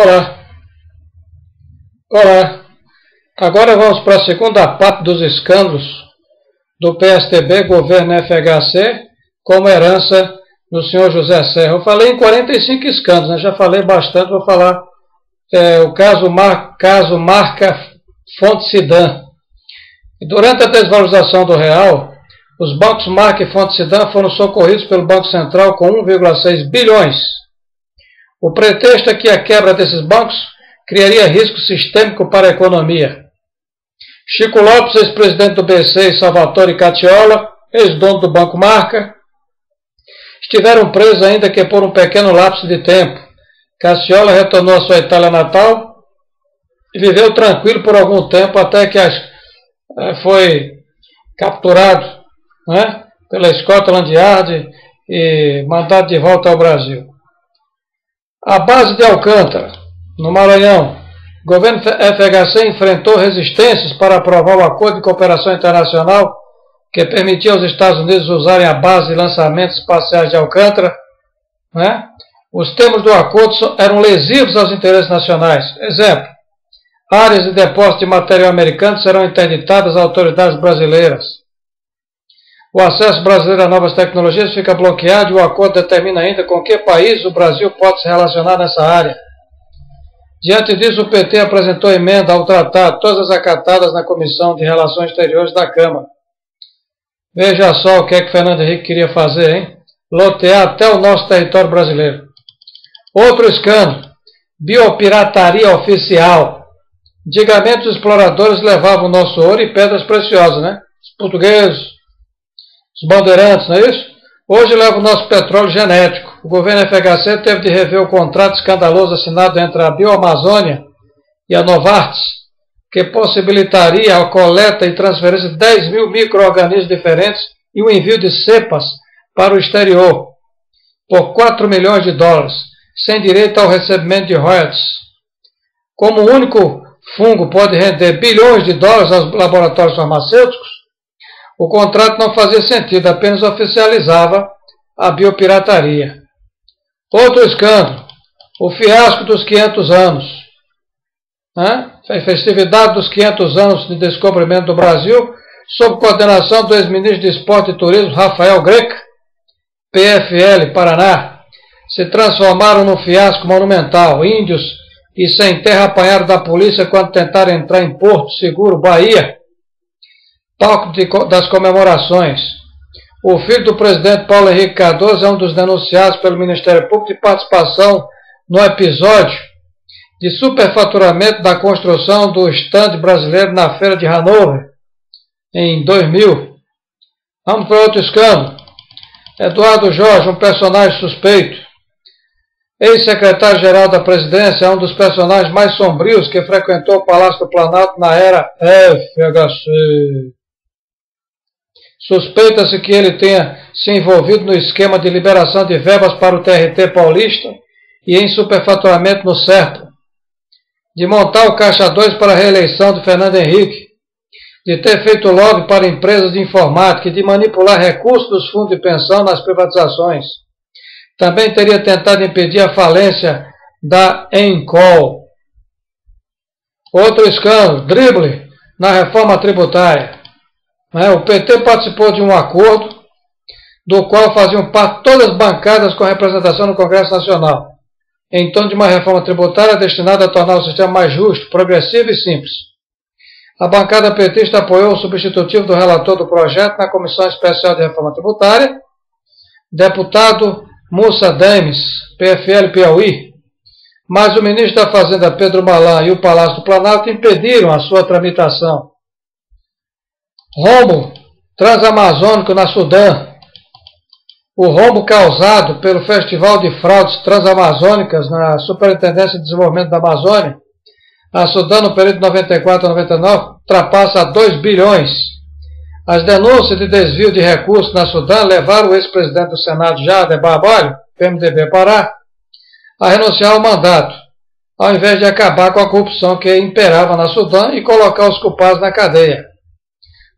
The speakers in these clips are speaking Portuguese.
Olá. Olá. Agora vamos para a segunda parte dos escândalos do PSTB, governo FHC, como herança do senhor José Serra. Eu falei em 45 escândalos, né? Já falei bastante, vou falar o caso marca Fonte Sidan. Durante a desvalorização do real, os bancos Marca e Fonte Sidan foram socorridos pelo Banco Central com 1,6 bilhões. O pretexto é que a quebra desses bancos criaria risco sistêmico para a economia. Chico Lopes, ex-presidente do BC, e Salvatore Cacciola, ex-dono do Banco Marca, estiveram presos ainda que por um pequeno lapso de tempo. Cacciola retornou à sua Itália natal e viveu tranquilo por algum tempo até que foi capturado, né, pela Scotland Yard e mandado de volta ao Brasil. A base de Alcântara, no Maranhão, o governo FHC enfrentou resistências para aprovar o acordo de cooperação internacional que permitia aos Estados Unidos usarem a base de lançamentos espaciais de Alcântara, né? Os termos do acordo eram lesivos aos interesses nacionais. Exemplo, áreas de depósito de material americano serão interditadas às autoridades brasileiras. O acesso brasileiro a novas tecnologias fica bloqueado e o acordo determina ainda com que país o Brasil pode se relacionar nessa área. Diante disso, o PT apresentou emenda ao tratado, todas acatadas na Comissão de Relações Exteriores da Câmara. Veja só o que é que Fernando Henrique queria fazer, hein? Lotear até o nosso território brasileiro. Outro escândalo, biopirataria oficial. Antigamente os exploradores levavam o nosso ouro e pedras preciosas, né? Os portugueses, os bandeirantes, não é isso? Hoje leva o nosso petróleo genético. O governo FHC teve de rever o contrato escandaloso assinado entre a Bioamazônia e a Novartis, que possibilitaria a coleta e transferência de 10 mil micro-organismos diferentes e o envio de cepas para o exterior, por 4 milhões de dólares, sem direito ao recebimento de royalties. Como o único fungo pode render bilhões de dólares aos laboratórios farmacêuticos, o contrato não fazia sentido, apenas oficializava a biopirataria. Outro escândalo, o fiasco dos 500 anos. A festividade dos 500 anos de descobrimento do Brasil, sob coordenação do ex-ministro de Esporte e Turismo, Rafael Greca, PFL, Paraná, se transformaram num fiasco monumental. Índios e sem terra apanharam da polícia quando tentaram entrar em Porto Seguro, Bahia, palco das comemorações. O filho do presidente Paulo Henrique Cardoso é um dos denunciados pelo Ministério Público de participação no episódio de superfaturamento da construção do estande brasileiro na Feira de Hannover, em 2000. Vamos para outro escândalo. Eduardo Jorge, um personagem suspeito. Ex-secretário-geral da presidência, é um dos personagens mais sombrios que frequentou o Palácio do Planalto na era FHC. Suspeita-se que ele tenha se envolvido no esquema de liberação de verbas para o TRT paulista e em superfaturamento no Serpa, de montar o Caixa 2 para a reeleição de Fernando Henrique, de ter feito lobby para empresas de informática e de manipular recursos dos fundos de pensão nas privatizações. Também teria tentado impedir a falência da Encol. Outro escândalo, drible na reforma tributária. O PT participou de um acordo do qual faziam parte todas as bancadas com representação no Congresso Nacional, em torno de uma reforma tributária destinada a tornar o sistema mais justo, progressivo e simples. A bancada petista apoiou o substitutivo do relator do projeto na Comissão Especial de Reforma Tributária, deputado Mussa Demes, PFL Piauí, mas o ministro da Fazenda Pedro Malan e o Palácio do Planalto impediram a sua tramitação. Rombo transamazônico na Sudã. O rombo causado pelo Festival de Fraudes Transamazônicas na Superintendência de Desenvolvimento da Amazônia, a Sudã, no período de 94 a 99, ultrapassa 2 bilhões. As denúncias de desvio de recursos na Sudã levaram o ex-presidente do Senado, Jader Barbalho, PMDB Pará, a renunciar ao mandato, ao invés de acabar com a corrupção que imperava na Sudã e colocar os culpados na cadeia.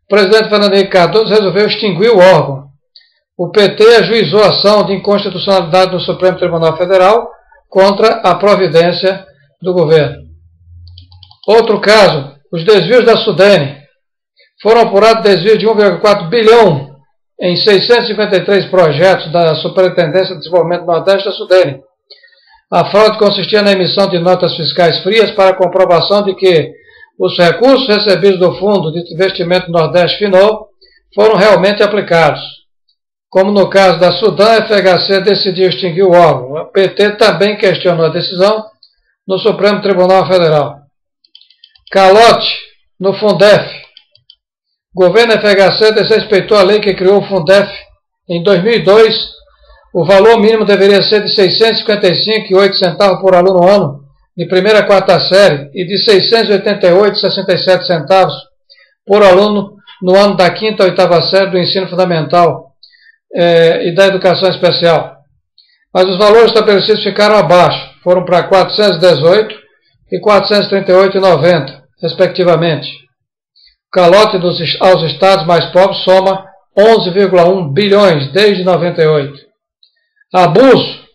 O presidente Fernando Henrique Cardoso resolveu extinguir o órgão. O PT ajuizou a ação de inconstitucionalidade no Supremo Tribunal Federal contra a providência do governo. Outro caso, os desvios da Sudene. Foram apurados desvios de 1,4 bilhão em 653 projetos da Superintendência de Desenvolvimento do Nordeste da Sudene. A fraude consistia na emissão de notas fiscais frias para comprovação de que os recursos recebidos do Fundo de Investimento do Nordeste FINOL foram realmente aplicados. Como no caso da Sudam, a FHC decidiu extinguir o órgão. A PT também questionou a decisão no Supremo Tribunal Federal. Calote no Fundef. O governo FHC desrespeitou a lei que criou o Fundef em 2002. O valor mínimo deveria ser de R$ 655,08 por aluno ano, de primeira a quarta série, e de R$ 688,67 por aluno no ano da quinta a oitava série do ensino fundamental e da educação especial. Mas os valores estabelecidos ficaram abaixo, foram para R$ 418 e R$ 438,90, respectivamente. O calote aos estados mais pobres soma 11,1 bilhões desde 98. Abuso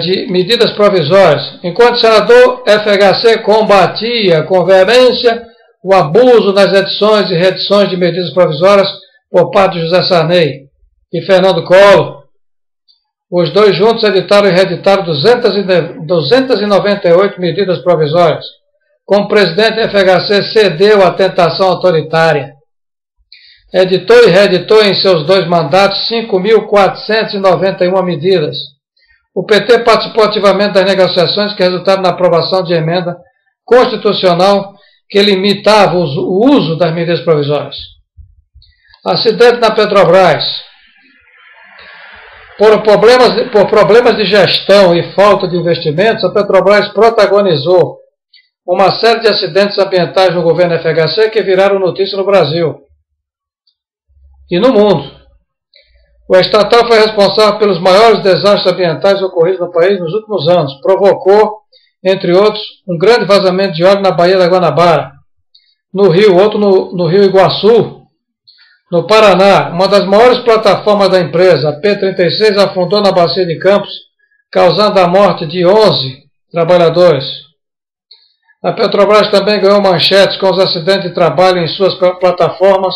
de medidas provisórias. Enquanto o senador FHC combatia com veemência o abuso nas edições e reedições de medidas provisórias por parte de José Sarney e Fernando Collor, os dois juntos editaram e reeditaram 298 medidas provisórias. Como presidente do FHC cedeu à tentação autoritária. Editou e reeditou em seus dois mandatos 5.491 medidas. O PT participou ativamente das negociações que resultaram na aprovação de emenda constitucional que limitava o uso das medidas provisórias. Acidente na Petrobras. Por problemas de gestão e falta de investimentos, a Petrobras protagonizou uma série de acidentes ambientais no governo FHC que viraram notícia no Brasil e no mundo. O estatal foi responsável pelos maiores desastres ambientais ocorridos no país nos últimos anos. Provocou, entre outros, um grande vazamento de óleo na Baía da Guanabara, no Rio, outro no Rio Iguaçu. No Paraná, uma das maiores plataformas da empresa, a P36, afundou na Bacia de Campos, causando a morte de 11 trabalhadores. A Petrobras também ganhou manchetes com os acidentes de trabalho em suas plataformas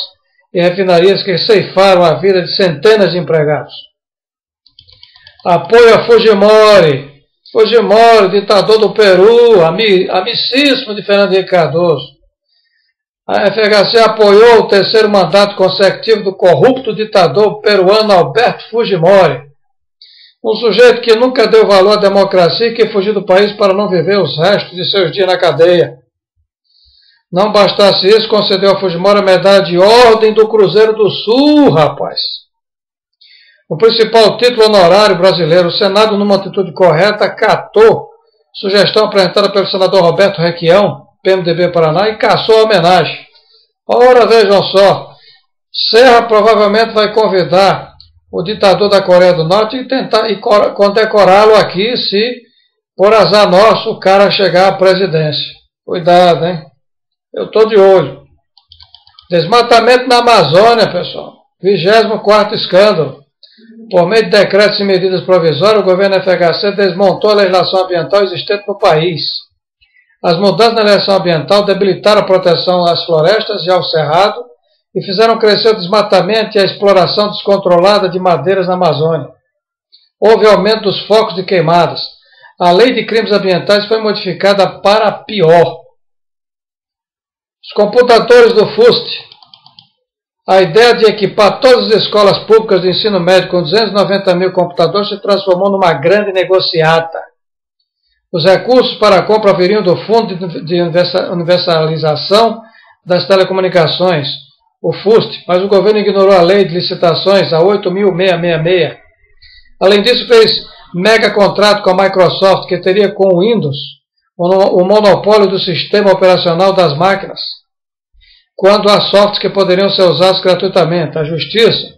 e refinarias que ceifaram a vida de centenas de empregados. Apoio a Fujimori. Fujimori, ditador do Peru, amicíssimo de Fernando Henrique Cardoso. A FHC apoiou o terceiro mandato consecutivo do corrupto ditador peruano Alberto Fujimori, um sujeito que nunca deu valor à democracia e que fugiu do país para não viver os restos de seus dias na cadeia. Não bastasse isso, concedeu a Fujimori a medalha de Ordem do Cruzeiro do Sul, rapaz. O principal título honorário brasileiro, o Senado, numa atitude correta, acatou sugestão apresentada pelo senador Roberto Requião, PMDB Paraná, e caçou a homenagem. Ora, vejam só, Serra provavelmente vai convidar o ditador da Coreia do Norte e tentar condecorá-lo aqui se, por azar nosso, o cara chegar à presidência. Cuidado, hein? Eu estou de olho. Desmatamento na Amazônia, pessoal. 24º escândalo. Por meio de decretos e medidas provisórias, o governo FHC desmontou a legislação ambiental existente no país. As mudanças na legislação ambiental debilitaram a proteção às florestas e ao cerrado e fizeram crescer o desmatamento e a exploração descontrolada de madeiras na Amazônia. Houve aumento dos focos de queimadas. A lei de crimes ambientais foi modificada para pior. Os computadores do FUST. A ideia de equipar todas as escolas públicas de ensino médio com 290 mil computadores se transformou numa grande negociata. Os recursos para a compra viriam do Fundo de Universalização das Telecomunicações, o FUST, mas o governo ignorou a lei de licitações, a 8.666. Além disso, fez mega contrato com a Microsoft, que teria com o Windows o monopólio do sistema operacional das máquinas, quando há softwares que poderiam ser usados gratuitamente. A Justiça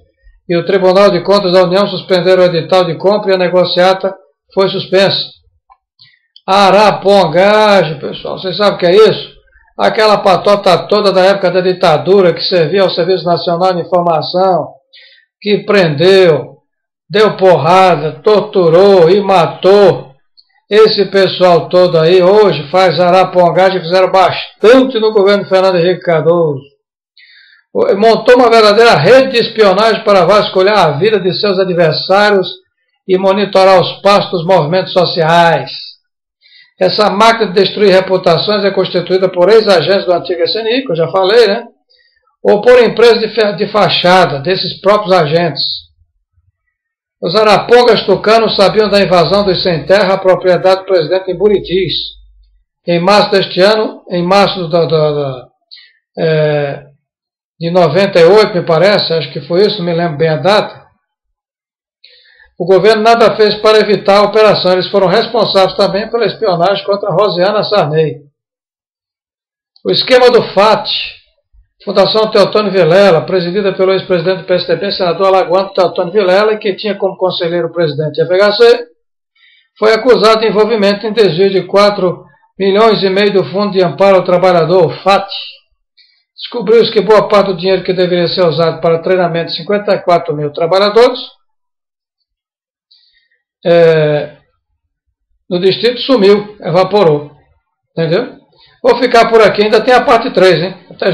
e o Tribunal de Contas da União suspenderam o edital de compra e a negociata foi suspensa. Arapongagem, pessoal. Vocês sabem o que é isso? Aquela patota toda da época da ditadura que servia ao Serviço Nacional de Informação, que prendeu, deu porrada, torturou e matou Esse pessoal todo aí hoje faz arapongagem, fizeram bastante no governo Fernando Henrique Cardoso. Montou uma verdadeira rede de espionagem para vasculhar a vida de seus adversários e monitorar os passos dos movimentos sociais. Essa máquina de destruir reputações é constituída por ex-agentes do antigo SNI, que eu já falei, né? Ou por empresas de fachada desses próprios agentes. Os arapongas tucanos sabiam da invasão dos sem terra à propriedade do presidente em Buritis. Em março deste ano, em março de 98, me parece, acho que foi isso, não me lembro bem a data, o governo nada fez para evitar a operação. Eles foram responsáveis também pela espionagem contra Rosiana Sarney. O esquema do FAT, Fundação Teotônio Vilela, presidida pelo ex-presidente do PSDB, senador alagoano Teotônio Vilela, e que tinha como conselheiro o presidente FHC, foi acusado de envolvimento em desvio de 4,5 milhões do Fundo de Amparo ao Trabalhador, o FAT. Descobriu-se que boa parte do dinheiro que deveria ser usado para treinamento de 54 mil trabalhadores no distrito sumiu, evaporou. Entendeu? Vou ficar por aqui, ainda tem a parte 3, hein? Até